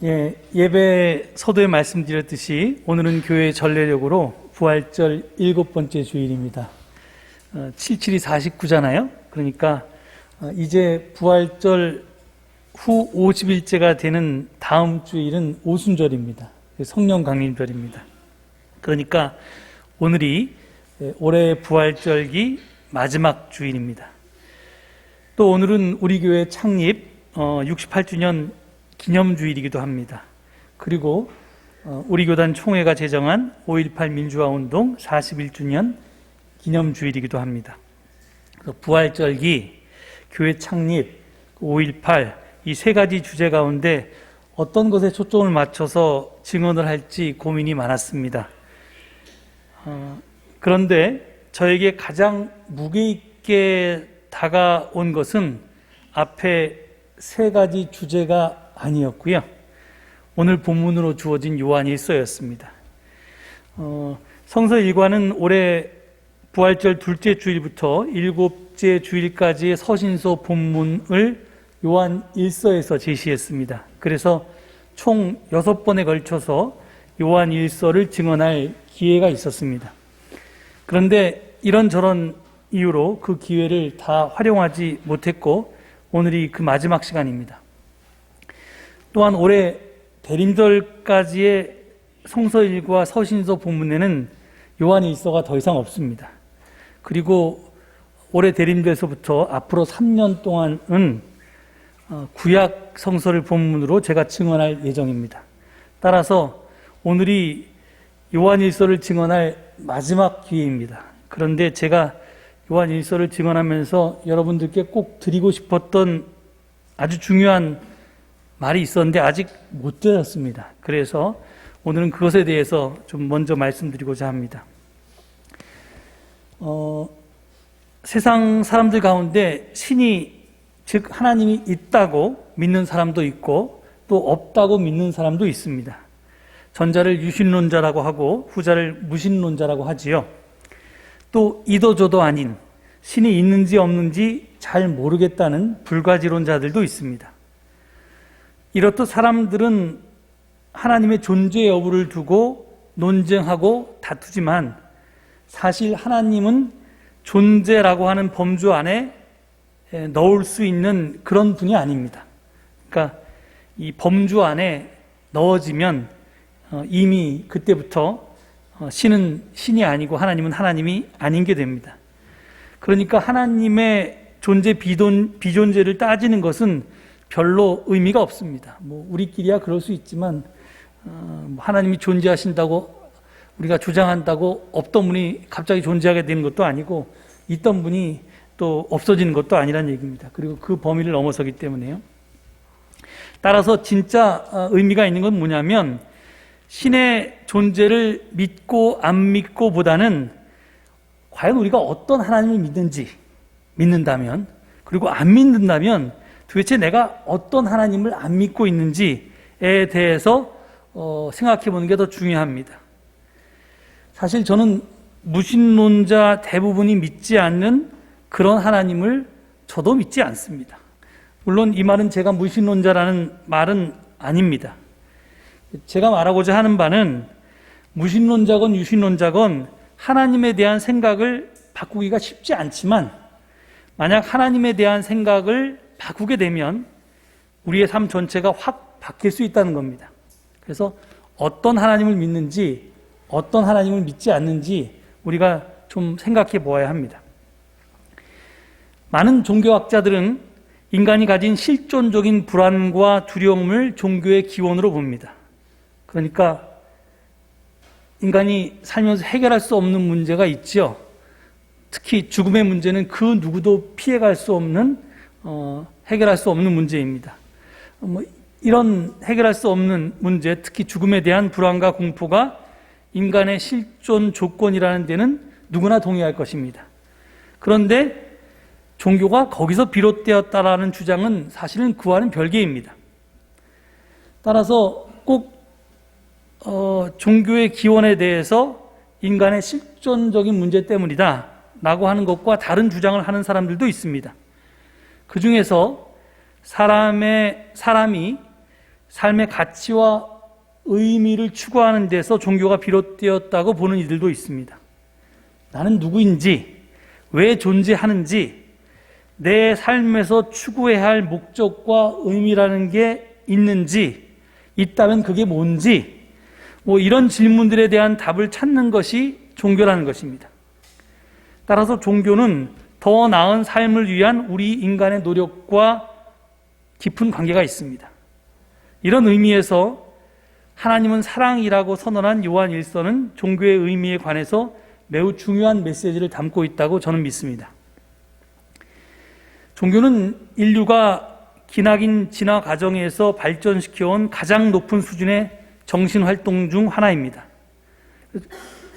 예배 서두에 말씀드렸듯이 오늘은 교회 전례력으로 부활절 7번째 주일입니다. 77이 49잖아요. 그러니까 이제 부활절 후 50일째가 되는 다음 주일은 오순절입니다. 성령 강림절입니다. 그러니까 오늘이 올해 부활절기 마지막 주일입니다. 또 오늘은 우리 교회 창립 68주년 기념주일이기도 합니다. 그리고 우리 교단 총회가 제정한 5.18 민주화운동 41주년 기념주일이기도 합니다. 부활절기, 교회 창립, 5.18 이 세 가지 주제 가운데 어떤 것에 초점을 맞춰서 증언을 할지 고민이 많았습니다. 그런데 저에게 가장 무게 있게 다가온 것은 앞에 세 가지 주제가 아니었고요. 오늘 본문으로 주어진 요한일서였습니다. 성서 일과는 올해 부활절 둘째 주일부터 일곱째 주일까지의 서신서 본문을 요한일서에서 제시했습니다. 그래서 총 6번에 걸쳐서 요한일서를 증언할 기회가 있었습니다. 그런데 이런저런 이유로 그 기회를 다 활용하지 못했고 오늘이 그 마지막 시간입니다. 또한 올해 대림절까지의 성서일과 서신서 본문에는 요한일서가 더 이상 없습니다. 그리고 올해 대림절에서부터 앞으로 3년 동안은 구약 성서를 본문으로 제가 증언할 예정입니다. 따라서 오늘이 요한일서를 증언할 마지막 기회입니다. 그런데 제가 요한일서를 증언하면서 여러분들께 꼭 드리고 싶었던 아주 중요한 말이 있었는데 아직 못 드렸습니다. 그래서 오늘은 그것에 대해서 좀 먼저 말씀드리고자 합니다. 세상 사람들 가운데 신이 즉 하나님이 있다고 믿는 사람도 있고 또 없다고 믿는 사람도 있습니다. 전자를 유신론자라고 하고 후자를 무신론자라고 하지요. 또 이도저도 아닌 신이 있는지 없는지 잘 모르겠다는 불가지론자들도 있습니다. 이렇듯 사람들은 하나님의 존재 여부를 두고 논쟁하고 다투지만 사실 하나님은 존재라고 하는 범주 안에 넣을 수 있는 그런 분이 아닙니다. 그러니까 이 범주 안에 넣어지면 이미 그때부터 신은 신이 아니고 하나님은 하나님이 아닌 게 됩니다. 그러니까 하나님의 존재 비존재를 따지는 것은 별로 의미가 없습니다. 우리끼리야 그럴 수 있지만 하나님이 존재하신다고 우리가 주장한다고 없던 분이 갑자기 존재하게 되는 것도 아니고 있던 분이 또 없어지는 것도 아니란 얘기입니다. 그리고 그 범위를 넘어서기 때문에요. 따라서 진짜 의미가 있는 건 뭐냐면 신의 존재를 믿고 안 믿고 보다는 과연 우리가 어떤 하나님을 믿는다면 그리고 안 믿는다면 도대체 내가 어떤 하나님을 안 믿고 있는지에 대해서 생각해 보는 게 더 중요합니다. 사실 저는 무신론자 대부분이 믿지 않는 그런 하나님을 저도 믿지 않습니다. 물론 이 말은 제가 무신론자라는 말은 아닙니다. 제가 말하고자 하는 바는 무신론자건 유신론자건 하나님에 대한 생각을 바꾸기가 쉽지 않지만 만약 하나님에 대한 생각을 바꾸게 되면 우리의 삶 전체가 확 바뀔 수 있다는 겁니다. 그래서 어떤 하나님을 믿는지 어떤 하나님을 믿지 않는지 우리가 좀 생각해 보아야 합니다. 많은 종교학자들은 인간이 가진 실존적인 불안과 두려움을 종교의 기원으로 봅니다. 그러니까 인간이 살면서 해결할 수 없는 문제가 있죠. 특히 죽음의 문제는 그 누구도 피해갈 수 없는 해결할 수 없는 문제입니다. 이런 해결할 수 없는 문제, 특히 죽음에 대한 불안과 공포가 인간의 실존 조건이라는 데는 누구나 동의할 것입니다. 그런데 종교가 거기서 비롯되었다라는 주장은 사실은 그와는 별개입니다. 따라서 꼭 종교의 기원에 대해서 인간의 실존적인 문제 때문이다 라고 하는 것과 다른 주장을 하는 사람들도 있습니다. 그 중에서 사람이 삶의 가치와 의미를 추구하는 데서 종교가 비롯되었다고 보는 이들도 있습니다. 나는 누구인지, 왜 존재하는지, 내 삶에서 추구해야 할 목적과 의미라는 게 있는지, 있다면 그게 뭔지, 이런 질문들에 대한 답을 찾는 것이 종교라는 것입니다. 따라서 종교는 더 나은 삶을 위한 우리 인간의 노력과 깊은 관계가 있습니다. 이런 의미에서 하나님은 사랑이라고 선언한 요한 1서는 종교의 의미에 관해서 매우 중요한 메시지를 담고 있다고 저는 믿습니다. 종교는 인류가 기나긴 진화 과정에서 발전시켜온 가장 높은 수준의 정신활동 중 하나입니다.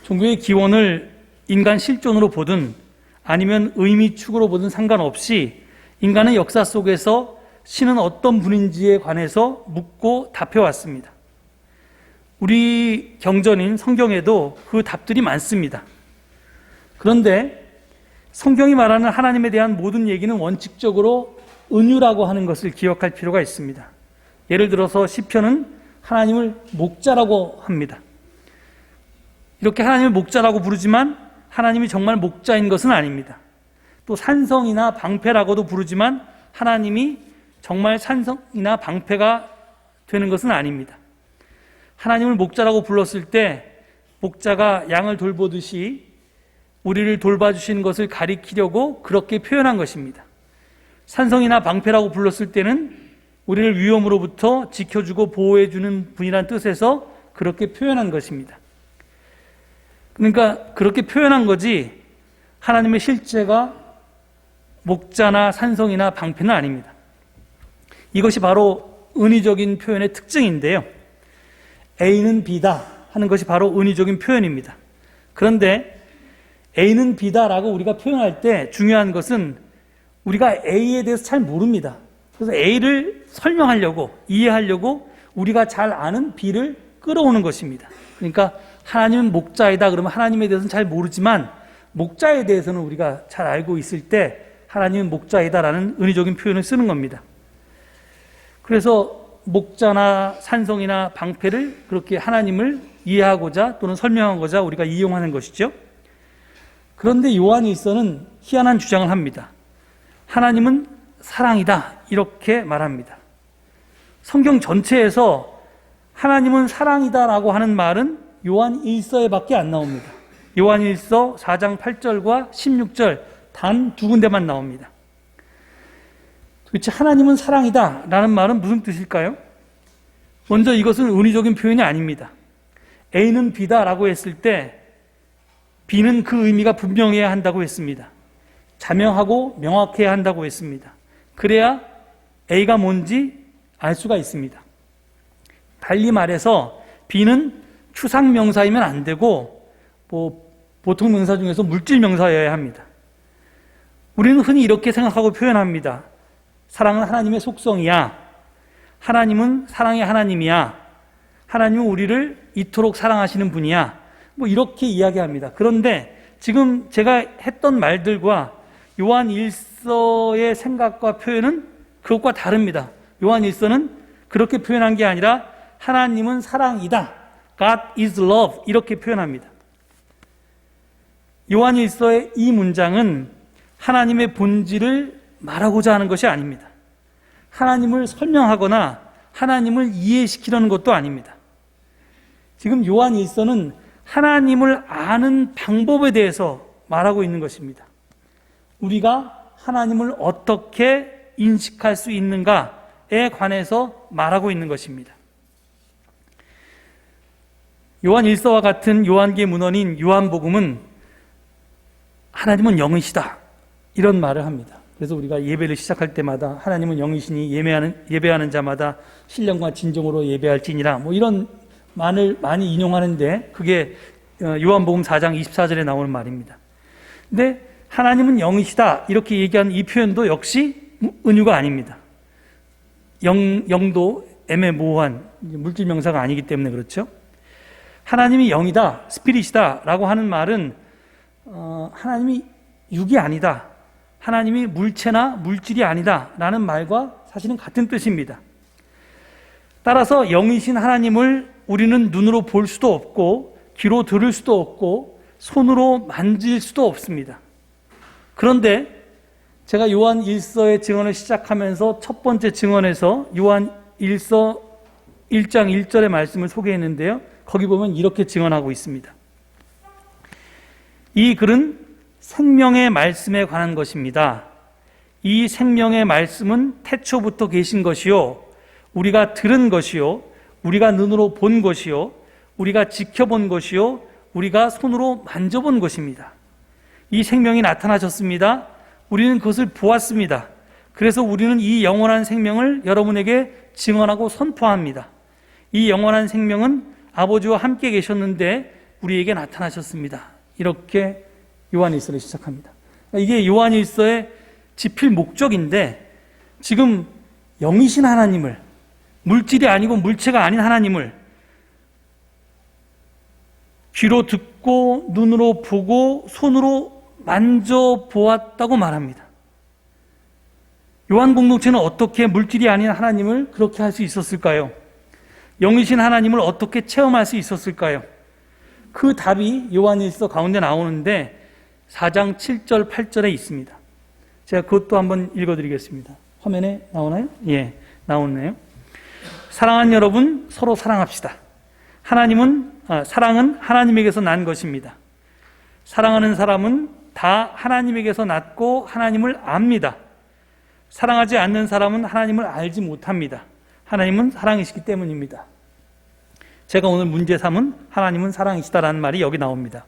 종교의 기원을 인간 실존으로 보든 아니면 의미 축으로 보든 상관없이 인간은 역사 속에서 신은 어떤 분인지에 관해서 묻고 답해왔습니다. 우리 경전인 성경에도 그 답들이 많습니다. 그런데 성경이 말하는 하나님에 대한 모든 얘기는 원칙적으로 은유라고 하는 것을 기억할 필요가 있습니다. 예를 들어서 시편은 하나님을 목자라고 합니다. 이렇게 하나님을 목자라고 부르지만 하나님이 정말 목자인 것은 아닙니다. 또 산성이나 방패라고도 부르지만 하나님이 정말 산성이나 방패가 되는 것은 아닙니다. 하나님을 목자라고 불렀을 때 목자가 양을 돌보듯이 우리를 돌봐주시는 것을 가리키려고 그렇게 표현한 것입니다. 산성이나 방패라고 불렀을 때는 우리를 위험으로부터 지켜주고 보호해주는 분이란 뜻에서 그렇게 표현한 것입니다. 그러니까 그렇게 표현한 거지 하나님의 실제가 목자나 산성이나 방패는 아닙니다. 이것이 바로 은유적인 표현의 특징인데요. A는 B다 하는 것이 바로 은유적인 표현입니다. 그런데 A는 B다라고 우리가 표현할 때 중요한 것은 우리가 A에 대해서 잘 모릅니다. 그래서 A를 설명하려고, 이해하려고 우리가 잘 아는 B를 끌어오는 것입니다. 그러니까 하나님은 목자이다 그러면 하나님에 대해서는 잘 모르지만 목자에 대해서는 우리가 잘 알고 있을 때 하나님은 목자이다라는 은유적인 표현을 쓰는 겁니다. 그래서 목자나 산성이나 방패를 그렇게 하나님을 이해하고자 또는 설명하고자 우리가 이용하는 것이죠. 그런데 요한 1서는 희한한 주장을 합니다. 하나님은 사랑이다 이렇게 말합니다. 성경 전체에서 하나님은 사랑이다라고 하는 말은 요한 1서에 밖에 안 나옵니다. 요한 1서 4장 8절과 16절 단 두 군데만 나옵니다. 도대체 하나님은 사랑이다 라는 말은 무슨 뜻일까요? 먼저 이것은 은유적인 표현이 아닙니다. A는 B다 라고 했을 때 B는 그 의미가 분명해야 한다고 했습니다. 자명하고 명확해야 한다고 했습니다. 그래야 A가 뭔지 알 수가 있습니다. 달리 말해서 B는 추상명사이면 안 되고 보통 명사 중에서 물질 명사여야 합니다. 우리는 흔히 이렇게 생각하고 표현합니다. 사랑은 하나님의 속성이야. 하나님은 사랑의 하나님이야. 하나님은 우리를 이토록 사랑하시는 분이야. 이렇게 이야기합니다. 그런데 지금 제가 했던 말들과 요한 1서의 생각과 표현은 그것과 다릅니다. 요한 1서는 그렇게 표현한 게 아니라 하나님은 사랑이다. God is love. 이렇게 표현합니다. 요한 1서의 이 문장은 하나님의 본질을 말하고자 하는 것이 아닙니다. 하나님을 설명하거나 하나님을 이해시키려는 것도 아닙니다. 지금 요한 1서는 하나님을 아는 방법에 대해서 말하고 있는 것입니다. 우리가 하나님을 어떻게 인식할 수 있는가에 관해서 말하고 있는 것입니다. 요한 1서와 같은 요한계 문헌인 요한복음은 하나님은 영이시다 이런 말을 합니다. 그래서 우리가 예배를 시작할 때마다 하나님은 영이시니 예배하는 자마다 신령과 진정으로 예배할지니라 이런 말을 많이 인용하는데 그게 요한복음 4장 24절에 나오는 말입니다. 근데 하나님은 영이시다 이렇게 얘기하는 이 표현도 역시 은유가 아닙니다. 영도 애매모호한 물질 명사가 아니기 때문에 그렇죠. 하나님이 영이다, 스피릿이다 라고 하는 말은 하나님이 육이 아니다, 하나님이 물체나 물질이 아니다 라는 말과 사실은 같은 뜻입니다. 따라서 영이신 하나님을 우리는 눈으로 볼 수도 없고 귀로 들을 수도 없고 손으로 만질 수도 없습니다. 그런데 제가 요한 1서의 증언을 시작하면서 첫 번째 증언에서 요한 1서 1장 1절의 말씀을 소개했는데요. 거기 보면 이렇게 증언하고 있습니다. 이 글은 생명의 말씀에 관한 것입니다. 이 생명의 말씀은 태초부터 계신 것이요, 우리가 들은 것이요, 우리가 눈으로 본 것이요, 우리가 지켜본 것이요, 우리가 손으로 만져본 것입니다. 이 생명이 나타나셨습니다. 우리는 그것을 보았습니다. 그래서 우리는 이 영원한 생명을 여러분에게 증언하고 선포합니다. 이 영원한 생명은 아버지와 함께 계셨는데 우리에게 나타나셨습니다. 이렇게 요한일서를 시작합니다. 이게 요한일서의 지필 목적인데, 지금 영이신 하나님을, 물질이 아니고 물체가 아닌 하나님을 귀로 듣고 눈으로 보고 손으로 만져보았다고 말합니다. 요한 공동체는 어떻게 물질이 아닌 하나님을 그렇게 할 수 있었을까요? 영이신 하나님을 어떻게 체험할 수 있었을까요? 그 답이 요한일서 가운데 나오는데 4장 7절 8절에 있습니다. 제가 그것도 한번 읽어드리겠습니다. 화면에 나오나요? 예, 나오네요. 사랑하는 여러분, 서로 사랑합시다. 사랑은 하나님에게서 난 것입니다. 사랑하는 사람은 다 하나님에게서 났고 하나님을 압니다. 사랑하지 않는 사람은 하나님을 알지 못합니다. 하나님은 사랑이시기 때문입니다. 제가 오늘 문제 삼은 하나님은 사랑이시다라는 말이 여기 나옵니다.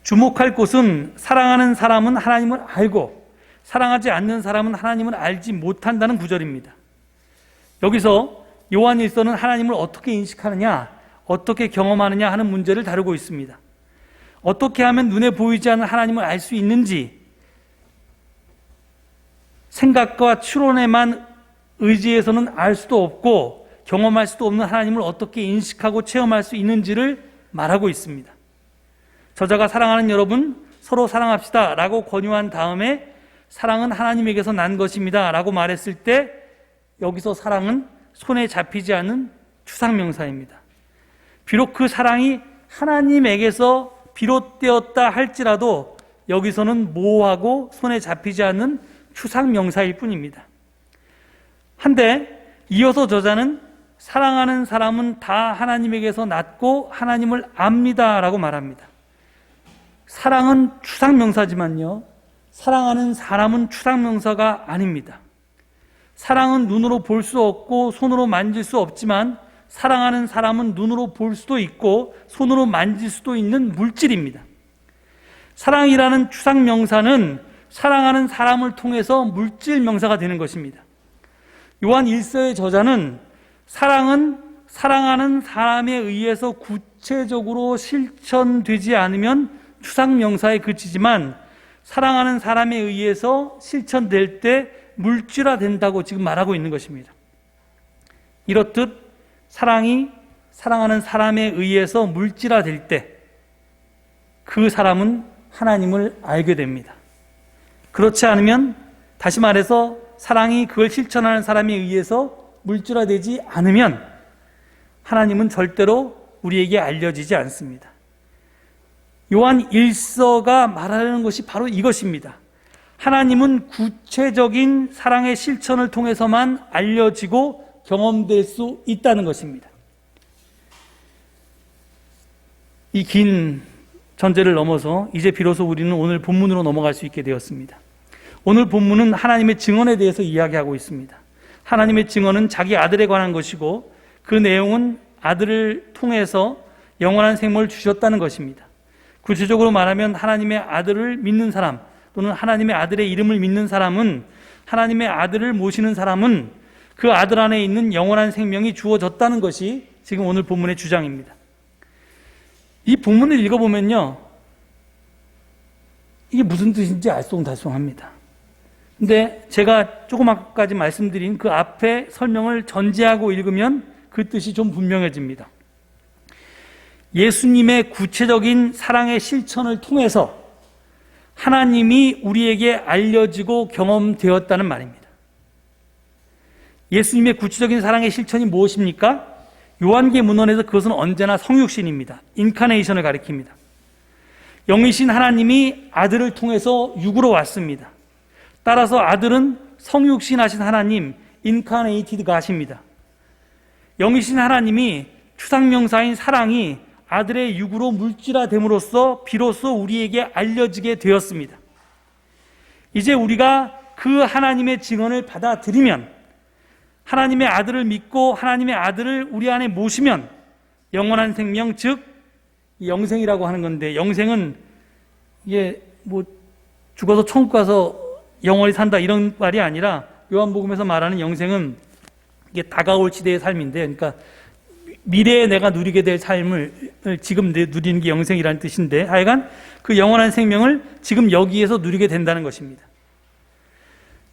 주목할 곳은 사랑하는 사람은 하나님을 알고 사랑하지 않는 사람은 하나님을 알지 못한다는 구절입니다. 여기서 요한일서는 하나님을 어떻게 인식하느냐, 어떻게 경험하느냐 하는 문제를 다루고 있습니다. 어떻게 하면 눈에 보이지 않는 하나님을 알 수 있는지, 생각과 추론에만 의지해서는 알 수도 없고 경험할 수도 없는 하나님을 어떻게 인식하고 체험할 수 있는지를 말하고 있습니다. 저자가 사랑하는 여러분, 서로 사랑합시다 라고 권유한 다음에 사랑은 하나님에게서 난 것입니다 라고 말했을 때, 여기서 사랑은 손에 잡히지 않는 추상명사입니다. 비록 그 사랑이 하나님에게서 비롯되었다 할지라도 여기서는 모호하고 손에 잡히지 않는 추상명사일 뿐입니다. 한데 이어서 저자는 사랑하는 사람은 다 하나님에게서 났고 하나님을 압니다 라고 말합니다. 사랑은 추상명사지만요, 사랑하는 사람은 추상명사가 아닙니다. 사랑은 눈으로 볼 수 없고 손으로 만질 수 없지만 사랑하는 사람은 눈으로 볼 수도 있고 손으로 만질 수도 있는 물질입니다. 사랑이라는 추상명사는 사랑하는 사람을 통해서 물질명사가 되는 것입니다. 요한 1서의 저자는 사랑은 사랑하는 사람에 의해서 구체적으로 실천되지 않으면 추상명사에 그치지만 사랑하는 사람에 의해서 실천될 때 물질화된다고 지금 말하고 있는 것입니다. 이렇듯 사랑이 사랑하는 사람에 의해서 물질화될 때 그 사람은 하나님을 알게 됩니다. 그렇지 않으면, 다시 말해서 사랑이 그걸 실천하는 사람에 의해서 물질화되지 않으면 하나님은 절대로 우리에게 알려지지 않습니다. 요한 1서가 말하는 것이 바로 이것입니다. 하나님은 구체적인 사랑의 실천을 통해서만 알려지고 경험될 수 있다는 것입니다. 이 긴 전제를 넘어서 이제 비로소 우리는 오늘 본문으로 넘어갈 수 있게 되었습니다. 오늘 본문은 하나님의 증언에 대해서 이야기하고 있습니다. 하나님의 증언은 자기 아들에 관한 것이고 그 내용은 아들을 통해서 영원한 생명을 주셨다는 것입니다. 구체적으로 말하면 하나님의 아들을 믿는 사람, 또는 하나님의 아들의 이름을 믿는 사람은, 하나님의 아들을 모시는 사람은 그 아들 안에 있는 영원한 생명이 주어졌다는 것이 지금 오늘 본문의 주장입니다. 이 본문을 읽어보면요, 이게 무슨 뜻인지 알쏭달쏭합니다. 근데 제가 조금 아까까지 말씀드린 그 앞에 설명을 전제하고 읽으면 그 뜻이 좀 분명해집니다. 예수님의 구체적인 사랑의 실천을 통해서 하나님이 우리에게 알려지고 경험되었다는 말입니다. 예수님의 구체적인 사랑의 실천이 무엇입니까? 요한계 문헌에서 그것은 언제나 성육신입니다. 인카네이션을 가리킵니다. 영이신 하나님이 아들을 통해서 육으로 왔습니다. 따라서 아들은 성육신하신 하나님, 인카네이티드 가십니다. 영이신 하나님이 추상명사인 사랑이 아들의 육으로 물질화됨으로써 비로소 우리에게 알려지게 되었습니다. 이제 우리가 그 하나님의 증언을 받아들이면, 하나님의 아들을 믿고 하나님의 아들을 우리 안에 모시면 영원한 생명, 즉 영생이라고 하는 건데, 영생은 이게 뭐 죽어서 천국 가서 영원히 산다 이런 말이 아니라, 요한복음에서 말하는 영생은 이게 다가올 시대의 삶인데, 그러니까 미래에 내가 누리게 될 삶을 지금 누리는 게 영생이라는 뜻인데, 하여간 그 영원한 생명을 지금 여기에서 누리게 된다는 것입니다.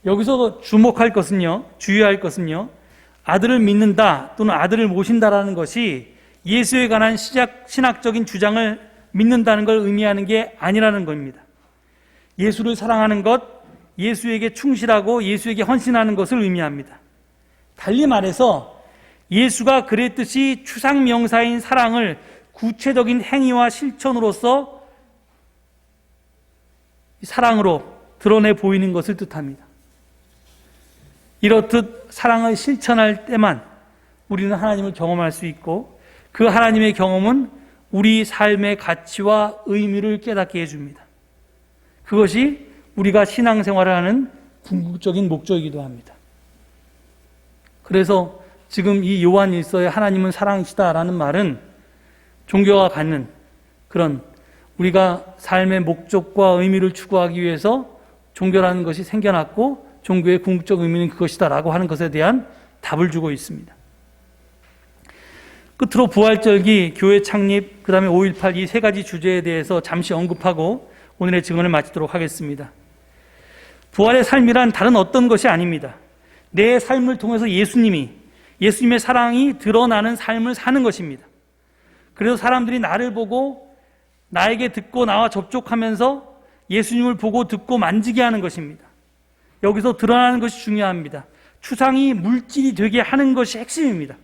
여기서 주목할 것은요, 주의할 것은요, 아들을 믿는다 또는 아들을 모신다라는 것이 예수에 관한 신학적인 주장을 믿는다는 걸 의미하는 게 아니라는 겁니다. 예수를 사랑하는 것, 예수에게 충실하고 예수에게 헌신하는 것을 의미합니다. 달리 말해서 예수가 그랬듯이 추상명사인 사랑을 구체적인 행위와 실천으로서 사랑으로 드러내 보이는 것을 뜻합니다. 이렇듯 사랑을 실천할 때만 우리는 하나님을 경험할 수 있고, 그 하나님의 경험은 우리 삶의 가치와 의미를 깨닫게 해줍니다. 그것이 우리가 신앙생활을 하는 궁극적인 목적이기도 합니다. 그래서 지금 이 요한일서의 하나님은 사랑이시다라는 말은 종교가 갖는 그런, 우리가 삶의 목적과 의미를 추구하기 위해서 종교라는 것이 생겨났고 종교의 궁극적 의미는 그것이다라고 하는 것에 대한 답을 주고 있습니다. 끝으로 부활절기, 교회 창립, 그 다음에 5.18 이 세 가지 주제에 대해서 잠시 언급하고 오늘의 증언을 마치도록 하겠습니다. 부활의 삶이란 다른 어떤 것이 아닙니다. 내 삶을 통해서 예수님의 사랑이 드러나는 삶을 사는 것입니다. 그래서 사람들이 나를 보고 나에게 듣고 나와 접촉하면서 예수님을 보고 듣고 만지게 하는 것입니다. 여기서 드러나는 것이 중요합니다. 추상이 물질이 되게 하는 것이 핵심입니다.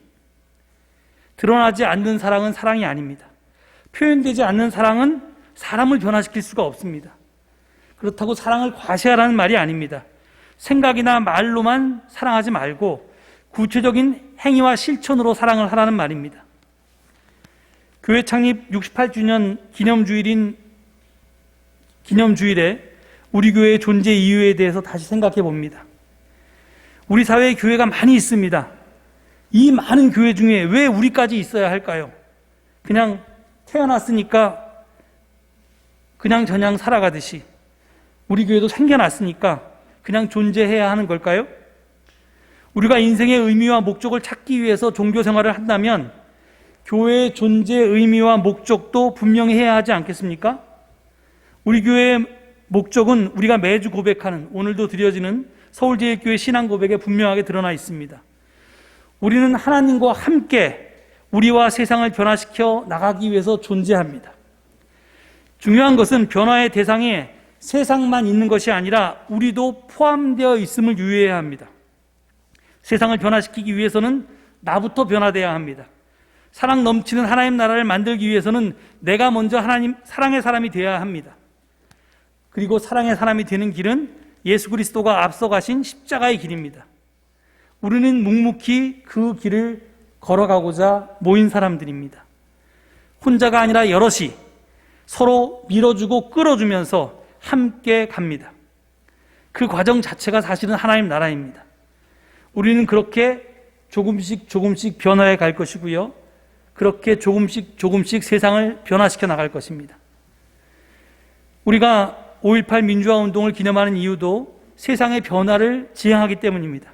드러나지 않는 사랑은 사랑이 아닙니다. 표현되지 않는 사랑은 사람을 변화시킬 수가 없습니다. 그렇다고 사랑을 과시하라는 말이 아닙니다. 생각이나 말로만 사랑하지 말고 구체적인 행위와 실천으로 사랑을 하라는 말입니다. 교회 창립 68주년 기념주일에 우리 교회의 존재 이유에 대해서 다시 생각해 봅니다. 우리 사회에 교회가 많이 있습니다. 이 많은 교회 중에 왜 우리까지 있어야 할까요? 그냥 태어났으니까 그냥 저냥 살아가듯이 우리 교회도 생겨났으니까 그냥 존재해야 하는 걸까요? 우리가 인생의 의미와 목적을 찾기 위해서 종교 생활을 한다면 교회의 존재 의미와 목적도 분명히 해야 하지 않겠습니까? 우리 교회의 목적은 우리가 매주 고백하는, 오늘도 드려지는 서울제일교회 신앙 고백에 분명하게 드러나 있습니다. 우리는 하나님과 함께 우리와 세상을 변화시켜 나가기 위해서 존재합니다. 중요한 것은 변화의 대상에 세상만 있는 것이 아니라 우리도 포함되어 있음을 유의해야 합니다. 세상을 변화시키기 위해서는 나부터 변화되어야 합니다. 사랑 넘치는 하나님 나라를 만들기 위해서는 내가 먼저 하나님 사랑의 사람이 되어야 합니다. 그리고 사랑의 사람이 되는 길은 예수 그리스도가 앞서가신 십자가의 길입니다. 우리는 묵묵히 그 길을 걸어가고자 모인 사람들입니다. 혼자가 아니라 여럿이 서로 밀어주고 끌어주면서 함께 갑니다. 그 과정 자체가 사실은 하나님 나라입니다. 우리는 그렇게 조금씩 변화해 갈 것이고요. 그렇게 조금씩 세상을 변화시켜 나갈 것입니다. 우리가 5.18 민주화 운동을 기념하는 이유도 세상의 변화를 지향하기 때문입니다.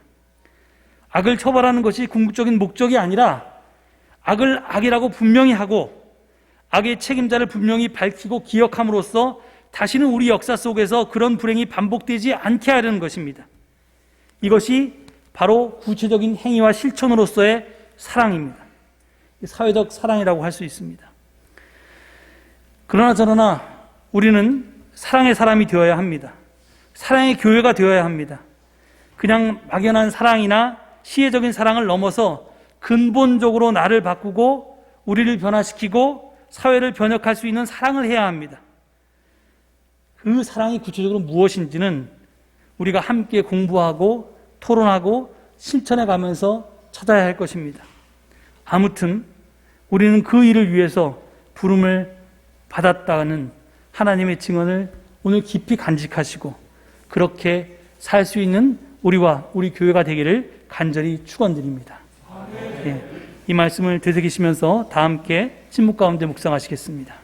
악을 처벌하는 것이 궁극적인 목적이 아니라 악을 악이라고 분명히 하고 악의 책임자를 분명히 밝히고 기억함으로써 다시는 우리 역사 속에서 그런 불행이 반복되지 않게 하려는 것입니다. 이것이 바로 구체적인 행위와 실천으로서의 사랑입니다. 사회적 사랑이라고 할 수 있습니다. 그러나 우리는 사랑의 사람이 되어야 합니다. 사랑의 교회가 되어야 합니다. 그냥 막연한 사랑이나 시혜적인 사랑을 넘어서 근본적으로 나를 바꾸고 우리를 변화시키고 사회를 변혁할 수 있는 사랑을 해야 합니다. 그 사랑이 구체적으로 무엇인지는 우리가 함께 공부하고 토론하고 실천해 가면서 찾아야 할 것입니다. 아무튼 우리는 그 일을 위해서 부름을 받았다는 하나님의 증언을 오늘 깊이 간직하시고 그렇게 살 수 있는 우리와 우리 교회가 되기를 간절히 축원드립니다. 이 말씀을 되새기시면서 다 함께 침묵 가운데 묵상하시겠습니다.